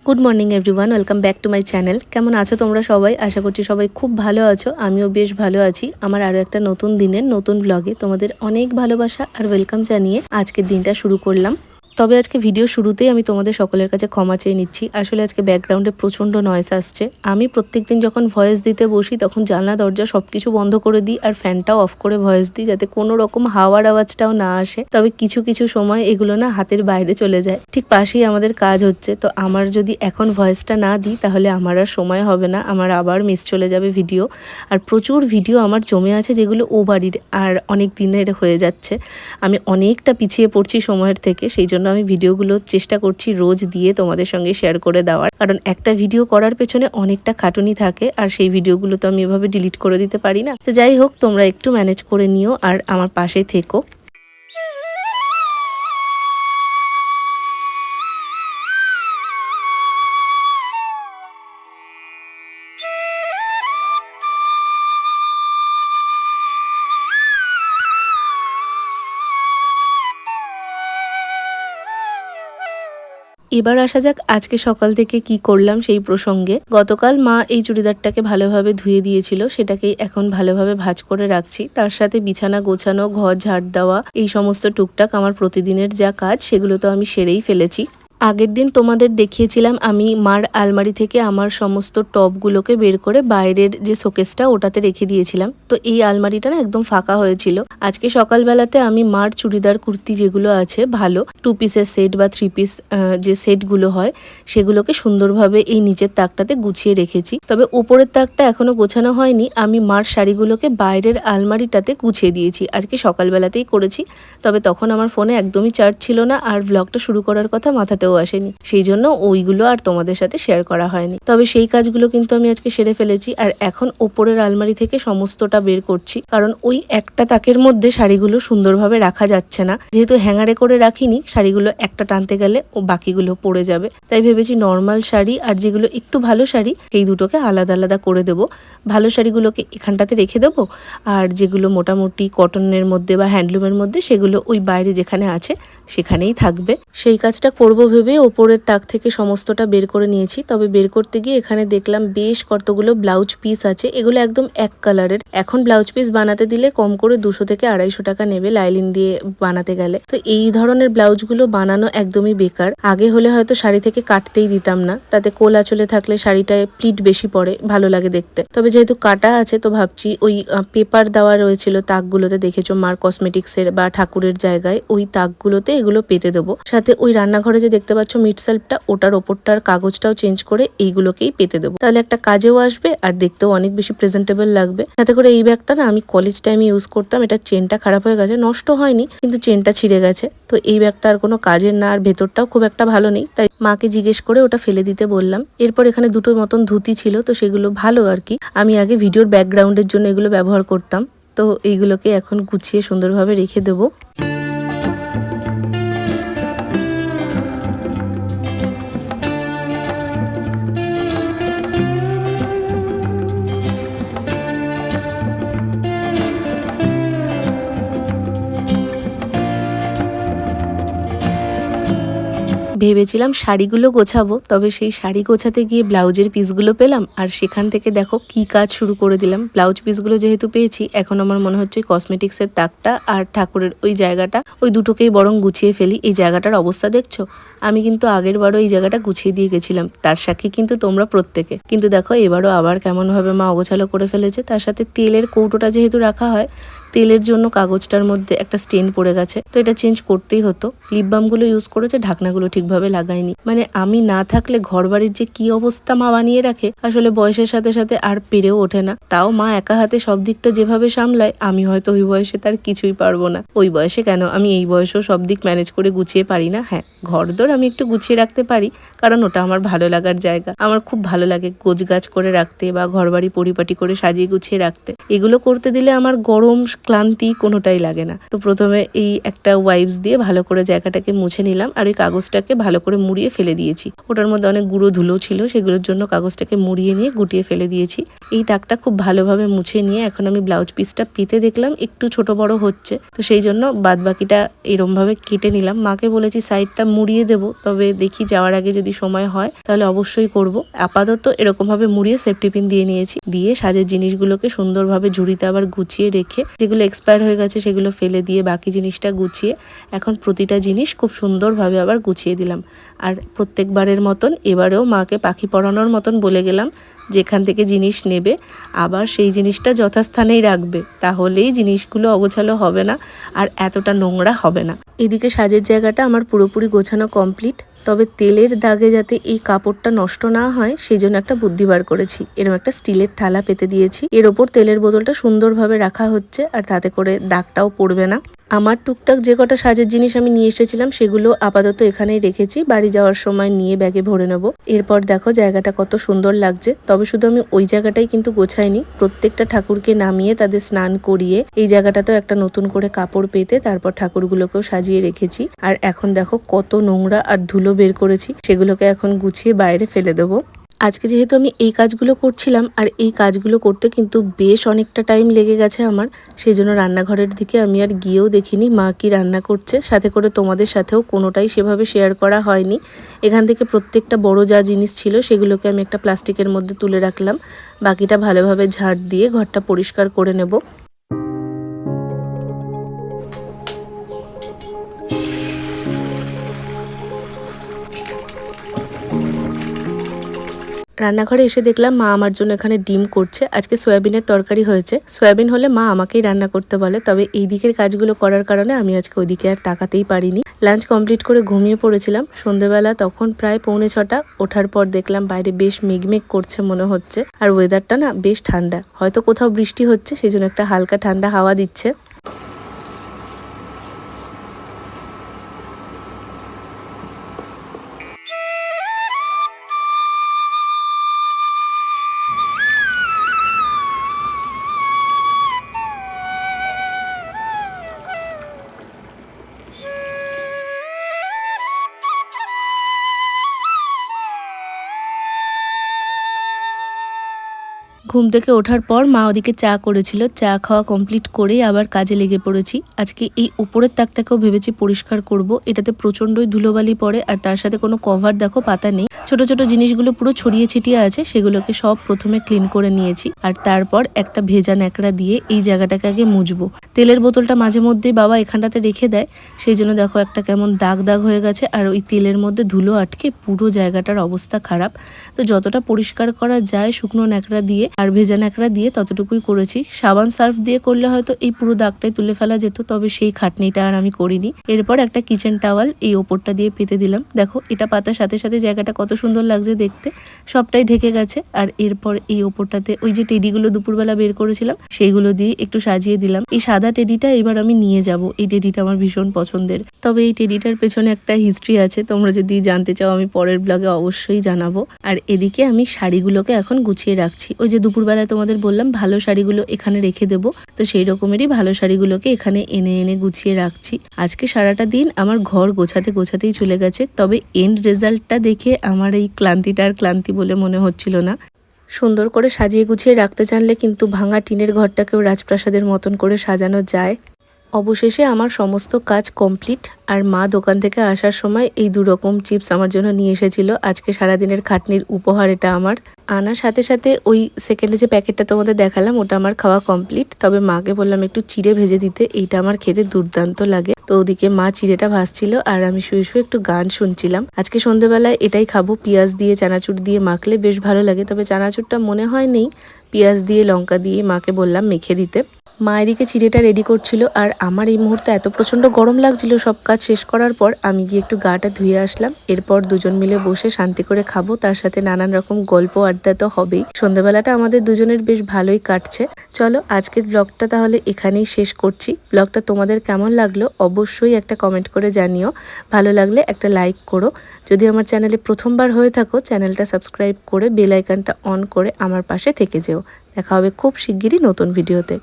Good morning everyone, welcome back to my channel. কেমন আছো তোমরা সবাই? আশা করছি সবাই খুব ভালো আছো। আমিও বেশ ভালো আছি। আমার আরও একটা নতুন দিনের নতুন ব্লগে তোমাদের অনেক ভালোবাসা আর ওয়েলকাম জানিয়ে আজকের দিনটা শুরু করলাম। তবে আজকে ভিডিও শুরুতেই আমি তোমাদের সকলের কাছে ক্ষমা চেয়ে নিচ্ছি। আসলে আজকে ব্যাকগ্রাউন্ডে প্রচণ্ড নয়েজ আসছে। আমি প্রত্যেকদিন যখন ভয়েস দিতে বসি তখন জানলা দরজা সব কিছু বন্ধ করে দিই আর ফ্যানটাও অফ করে ভয়েস দিই, যাতে কোনো রকম হাওয়ার আওয়াজটাও না আসে। তবে কিছু কিছু সময় এগুলো না হাতের বাইরে চলে যায়। ঠিক পাশেই আমাদের কাজ হচ্ছে, তো আমার যদি এখন ভয়েসটা না দিই তাহলে আমার আর সময় হবে না, আমার আবার মিস চলে যাবে ভিডিও। আর প্রচুর ভিডিও আমার জমে আছে যেগুলো ও বাড়ির আর অনেক দিনের হয়ে যাচ্ছে। আমি অনেকটা পিছিয়ে পড়ছি সময়ের থেকে, সেই জন্য আমি ভিডিওগুলো চেষ্টা করছি রোজ দিয়ে তোমাদের সঙ্গে শেয়ার করে দেওয়ার। কারণ একটা ভিডিও করার পেছনে অনেকটা খাটুনি থাকে আর সেই ভিডিওগুলো তো আমি এভাবে ডিলিট করে দিতে পারি না। তো যাই হোক, তোমরা একটু ম্যানেজ করে নিও আর আমার পাশে থেকো। এবার আসা যাক আজকে সকাল থেকে কি করলাম সেই প্রসঙ্গে। গতকাল মা এই চুড়িদারটাকে ভালোভাবে ধুয়ে দিয়েছিল, সেটাকেই এখন ভালোভাবে ভাঁজ করে রাখছি। তার সাথে বিছানা গোছানো, ঘর ঝাড় দেওয়া, এই সমস্ত টুকটাক আমার প্রতিদিনের যা কাজ সেগুলো তো আমি সেরেই ফেলেছি। আগের দিন তোমাদের দেখিয়েছিলাম আমি মার আলমারি থেকে আমার সমস্ত টপগুলোকে বের করে বাইরের যে শোকেসটা ওটাতে রেখে দিয়েছিলাম। তো এই আলমারিটা না একদম ফাঁকা হয়েছিল। আজকে সকালবেলাতে আমি মার চুড়িদার কুর্তি যেগুলো আছে ভালো 2 পিসের সেট বা 3 পিস যে সেটগুলো হয় সেগুলোকে সুন্দরভাবে এই নিচের তাকটাতে গুছিয়ে রেখেছি। তবে উপরের তাকটা এখনো গোছানো হয়নি। আমি মার শাড়িগুলোকে বাইরের আলমারিটাতে গুছিয়ে দিয়েছি, আজকে সকালবেলাতেই করেছি। তবে তখন আমার ফোনে একদমই চার্জ ছিল না আর ব্লগটা শুরু করার কথা মাথাতে আসেনি, সেই জন্য ওইগুলো আর তোমাদের সাথে শেয়ার করা হয়নি। তবে সেই কাজগুলো কিন্তু আমি আজকে সেরে ফেলেছি। আর এখন ওপরের আলমারি থেকে সমস্তটা বের করছি, কারণ ওই একটা তাকের মধ্যে শাড়িগুলো সুন্দরভাবে রাখা যাচ্ছে না। যেহেতু হ্যাঙ্গারে করে রাখিনি, শাড়িগুলো একটা টানতে গেলে ও বাকিগুলো পড়ে যাবে। তাই ভেবেছি নর্মাল শাড়ি আর যেগুলো একটু ভালো শাড়ি এই দুটোকে আলাদা আলাদা করে দেবো। ভালো শাড়িগুলোকে এখানটাতে রেখে দেবো আর যেগুলো মোটামুটি কটনের মধ্যে বা হ্যান্ডলুমের মধ্যে সেগুলো ওই বাইরে যেখানে আছে সেখানেই থাকবে। সেই কাজটা করবো ভেবে ওপরের তাক থেকে সমস্তটা বের করে নিয়েছি। তবে বের করতে গিয়ে এখানে দেখলাম বেশ কতগুলো ব্লাউজ পিস আছে, এগুলো একদম এক কালারের। এখন ব্লাউজ পিস বানাতে দিলে কম করে 200 থেকে 250 টাকা নেবে লাইলিন দিয়ে বানাতে গেলে। তো এই ধরনের ব্লাউজগুলো বানানো একদমই বেকার। আগে হলে হয়তো শাড়ি থেকে কাটতেই দিতাম না, তাতে কোল আঁচলে থাকলে শাড়িটায় প্লিট বেশি পড়ে, ভালো লাগে দেখতে। তবে যেহেতু কাটা আছে তো ভাবছি ওই পেপার দেওয়া রয়েছিল তাকগুলোতে, দেখেছো মার কসমেটিক্সের বা ঠাকুরের জায়গায় ওই তাকগুলোতে এগুলো পেতে দেবো। সাথে ওই রান্নাঘরে যে দেখতে পাচ্ছ মিড সেলফটা, ওটার ওপরটার কাগজটাও চেঞ্জ করে এইগুলোকেই পেতে দেবো। তাহলে একটা কাজেও আসবে আর দেখতেও অনেক বেশি প্রেজেন্টেবল লাগবে। সাথে করে এই ব্যাগটা না আমি কলেজ টাইমে ইউজ করতাম, এটা চেনটা খারাপ হয়ে গেছে, নষ্ট হয়নি কিন্তু চেনটা ছিঁড়ে গেছে। তো এই ব্যাগটা আর কোনো কাজের না, আর ভেতরটাও খুব একটা ভালো নেই, তাই মাকে জিজ্ঞেস করে ওটা ফেলে দিতে বললাম। এরপর এখানে দুটোর মতন ধুতি ছিল, তো সেগুলো ভালো আর কি। আমি আগে ভিডিওর ব্যাকগ্রাউন্ডের জন্য এগুলো ব্যবহার করতাম, তো এইগুলোকে এখন গুছিয়ে সুন্দরভাবে রেখে দেবো। ভেবেছিলাম শাড়িগুলো গোছাবো, তবে সেই শাড়ি গোছাতে গিয়ে ব্লাউজের পিসগুলো পেলাম আর সেখান থেকে দেখো কি কাজ শুরু করে দিলাম। ব্লাউজ পিসগুলো যেহেতু পেয়েছি, এখন আমার মনে হচ্ছে কসমেটিক্সের তাকটা আর ঠাকুরের ওই জায়গাটা, ওই দুটোকেই বরং গুছিয়ে ফেলি। এই জায়গাটার অবস্থা দেখছো, আমি কিন্তু আগের বারও এই জায়গাটা গুছিয়ে দিয়ে গেছিলাম, তার সাক্ষী কিন্তু তোমরা প্রত্যেকে। কিন্তু দেখো এবারও আবার কেমনভাবে মা অগোছালো করে ফেলেছে। তার সাথে তেলের কৌটোটা যেহেতু রাখা হয়, তেলের জন্য কাগজটার মধ্যে একটা স্টেন পড়ে গেছে, তো এটা চেঞ্জ করতেই হতো। লিপ বামগুলো ইউজ করেছে, ঢাকনাগুলো ঠিকভাবে লাগায়নি। মানে আমি না থাকলে ঘর বাড়ির যে কি অবস্থা মা বানিয়ে রাখে, আসলে বয়সের সাথে সাথে আর পেরেও ওঠে না। তাও মা একা হাতে সব দিকটা যেভাবে সামলায়, আমি হয়তো ওই বয়সে তার কিছুই পারবো না। ওই বয়সে কেন, আমি এই বয়সেও সব দিক ম্যানেজ করে গুছিয়ে পারি না। হ্যাঁ, ঘরদোর আমি একটু গুছিয়ে রাখতে পারি, কারণ ওটা আমার ভালো লাগার জায়গা। আমার খুব ভালো লাগে গোছগাছ করে রাখতে বা ঘর বাড়ি পরিপাটি করে সাজিয়ে গুছিয়ে রাখতে। এগুলো করতে দিলে আমার গরম ক্লান্তি কোনোটাই লাগে না। তো প্রথমে এই একটা ওয়াইপস দিয়ে ভালো করে জায়গাটাকে মুছে নিলাম আর ওই কাগজটাকে ভালো করে মুড়িয়ে ফেলে দিয়েছি। ওটার মধ্যে অনেক গুঁড়ো ধুলো ছিল, সেগুলোর জন্য কাগজটাকে মুড়িয়ে নিয়ে গুটিয়ে ফেলে দিয়েছি। এই দাগটা খুব ভালোভাবে মুছে নিয়ে এখন আমি ব্লাউজ পিসটা পেতে দেখলাম একটু ছোট বড় হচ্ছে, তো সেই জন্য বাদ বাকিটা এরমভাবে কেটে নিলাম। মাকে বলেছি সাইডটা মুড়িয়ে দেবো, তবে দেখি যাওয়ার আগে যদি সময় হয় তাহলে অবশ্যই করব। আপাতত এরকম ভাবে মুড়িয়ে সেফটি পিন দিয়ে নিয়েছি, দিয়ে সাজের জিনিসগুলোকে সুন্দরভাবে ঝুড়িতে আবার গুছিয়ে রেখে যেগুলো এক্সপায়ার হয়ে গেছে সেগুলো ফেলে দিয়ে বাকি জিনিসটা গুছিয়ে এখন প্রতিটা জিনিস খুব সুন্দরভাবে আবার গুছিয়ে দিলাম। আর প্রত্যেকবারের মতন এবারেও মাকে পাখি পরানোর মতন বলে গেলাম যেখান থেকে জিনিস নেবে আবার সেই জিনিসটা যথাস্থানেই রাখবে, তাহলেই জিনিসগুলো অগোছালো হবে না আর এতটা নোংরা হবে না। এদিকে সাজের জায়গাটা আমার পুরোপুরি গোছানো কমপ্লিট, তবে তেলের দাগে যাতে এই কাপড়টা নষ্ট না হয় সেই জন্য একটা বুদ্ধি বার করেছি। এরকম একটা স্টিলের থালা পেতে দিয়েছি, এর ওপর তেলের বোতলটা সুন্দরভাবে রাখা হচ্ছে আর তাতে করে দাগটাও পড়বে না। আমার টুকটাক যে কটা সাজের জিনিস আমি নিয়ে এসেছিলাম সেগুলো আপাতত এখানেই রেখেছি, বাড়ি যাওয়ার সময় নিয়ে ব্যাগে ভরে নেব। এরপর দেখো জায়গাটা কত সুন্দর লাগছে, তবে শুধু আমি ওই জায়গাটাই কিন্তু গোছাইনি, প্রত্যেকটা ঠাকুরকে নামিয়ে তাদের স্নান করিয়ে এই জায়গাটাতেও একটা নতুন করে কাপড় পেতে তারপর ঠাকুরগুলোকেও সাজিয়ে রেখেছি। আর এখন দেখো কত নোংরা আর ধুলো বের করেছি, সেগুলোকে এখন গুছিয়ে বাইরে ফেলে দেবো। আজকে যেহেতু আমি এই কাজগুলো করছিলাম আর এই কাজগুলো করতে কিন্তু বেশ অনেকটা টাইম লেগে গেছে আমার, সেই জন্য রান্নাঘরের দিকে আমি আর গিয়েও দেখিনি মা কি রান্না করছে, সাথে করে তোমাদের সাথেও কোনোটাই সেভাবে শেয়ার করা হয়নি। এখান থেকে প্রত্যেকটা বড় যা জিনিস ছিল সেগুলোকে আমি একটা প্লাস্টিকের মধ্যে তুলে রাখলাম, বাকিটা ভালোভাবে ঝাড় দিয়ে ঘরটা পরিষ্কার করে নেব। রান্নাঘরে এসে দেখলাম মা আমার জন্য এখানে ডিম করছে। আজকে সয়াবিনের তরকারি হয়েছে, সয়াবিন হলে মা আমাকেই রান্না করতে বলে, তবে এই দিকের কাজগুলো করার কারণে আমি আজকে ওইদিকে আর তাকাতেই পারিনি। লাঞ্চ কমপ্লিট করে ঘুমিয়ে পড়েছিলাম সন্ধেবেলা, তখন প্রায় 6:45। ওঠার পর দেখলাম বাইরে বেশ মেঘমেঘ করছে মনে হচ্ছে, আর ওয়েদারটা না বেশ ঠান্ডা, হয়তো কোথাও বৃষ্টি হচ্ছে সেই জন্য একটা হালকা ঠান্ডা হাওয়া দিচ্ছে। ঘুম থেকে ওঠার পর মা ওদিকে চা করেছিল, চা খাওয়া কমপ্লিট করেই আবার কাজে লেগে পড়েছি। আজকে এই উপরের তাকটাকেও ভেবেছি পরিষ্কার করব, এটাতে প্রচণ্ডই ধুলোবালি পড়ে আর তার সাথে কোনো কভার দেখো পাতা নেই, ছোট ছোট জিনিসগুলো পুরো ছড়িয়ে ছিটিয়ে আছে, সেগুলোকে সব প্রথমে ক্লিন করে নিয়েছি আর তারপর একটা ভেজা ন্যাকড়া দিয়ে এই জায়গাটাকে আগে মুছবো। তেলের বোতলটা মাঝে মধ্যেই বাবা এখানটাতে রেখে দেয়, সেই জন্য দেখো একটা কেমন দাগ দাগ হয়ে গেছে আর ওই তেলের মধ্যে ধুলো আটকে পুরো জায়গাটার অবস্থা খারাপ। তো যতটা পরিষ্কার করা যায় শুকনো ন্যাকড়া দিয়ে আর ভেজা ন্যাকড়া দিয়ে ততটুকুই করেছি। সাবান সার্ফ দিয়ে করলে হয়তো এই পুরো দাগটাই তুলে ফেলা যেত, তবে সেই খাটনিটা আর আমি করিনি। এরপর একটা কিচেন টাওয়াল এই ওপরটা দিয়ে পেতে দিলাম, দেখো এটা পাতার সাথে সাথে জায়গাটা কত সুন্দর লাগছে দেখতে, সবটাই ঢেকে গেছে। আর এরপর এই ওপরটাতে ওই যে টেডিগুলো দুপুরবেলা বের করেছিলাম সেইগুলো দিয়ে একটু সাজিয়ে দিলাম। এই সাদা টেডিটা এবার আমি নিয়ে যাব, এই টেডিটা আমার ভীষণ পছন্দের, তবে এই টেডিটার পেছনে একটা হিস্ট্রি আছে, তোমরা যদি জানতে চাও আমি পরের ব্লগে অবশ্যই জানাবো। আর এদিকে আমি শাড়িগুলোকে এখন গুছিয়ে রাখছি, ওই যে দুপুরবেলায় তোমাদের বললাম ভালো শাড়িগুলো এখানে রেখে দেবো, তো সেই রকমেরই ভালো শাড়িগুলোকে এখানে এনে এনে গুছিয়ে রাখছি। আজকে সারাটা দিন আমার ঘর গোছাতে গোছাতেই চলে গেছে, তবে এন্ড রেজাল্টটা দেখে আমার এই ক্লান্তিটা আর ক্লান্তি বলে মনে হচ্ছিল না। সুন্দর করে সাজিয়ে গুছিয়ে রাখতে জানলে কিন্তু ভাঙা টিনের ঘরটাকেও রাজপ্রাসাদের মতন করে সাজানো যায়। অবশেষে আমার সমস্ত কাজ কমপ্লিট, আর মা দোকান থেকে আসার সময় এই 2 রকম চিপস আমার জন্য নিয়ে এসেছিল। আজকে সারাদিনের খাটনির উপহার এটা আমার। আনার সাথে সাথে ওই সেকেন্ডে যে প্যাকেটটা তোমাদের দেখালাম ওটা আমার খাওয়া কমপ্লিট, তবে মাকে বললাম একটু চিড়ে ভেজে দিতে, এইটা আমার খেতে দুর্দান্ত লাগে। তো ওদিকে মা চিড়েটা ভাজছিল আর আমি শুয়ে শুয়ে একটু গান শুনছিলাম। আজকে সন্ধ্যেবেলায় এটাই খাবো, পেঁয়াজ দিয়ে চানাচুর দিয়ে মাখলে বেশ ভালো লাগে, তবে চানাচুরটা মনে হয় নেই, পেঁয়াজ দিয়ে লঙ্কা দিয়ে মাকে বললাম মেখে দিতে। মা এদিকে চিড়েটা রেডি করছিল আর আমার এই মুহূর্তে এত প্রচণ্ড গরম লাগছিল, সব কাজ শেষ করার পর আমি গিয়ে একটু গাটা ধুয়ে আসলাম। এরপর দুজন মিলে বসে শান্তি করে খাবো, তার সাথে নানান রকম গল্প আড্ডা তো হবেই। সন্ধ্যাবেলাটা আমাদের দুজনের বেশ ভালোই কাটছে। চলো আজকের ব্লগটা তাহলে এখানেই শেষ করছি। ব্লগটা তোমাদের কেমন লাগলো অবশ্যই একটা কমেন্ট করে জানিও, ভালো লাগলে একটা লাইক করো। যদি আমার চ্যানেলে প্রথমবার হয়ে থাকো চ্যানেলটা সাবস্ক্রাইব করে বেল আইকনটা অন করে আমার পাশে থেকে যেও। দেখা হবে খুব শিগগিরই নতুন ভিডিওতে।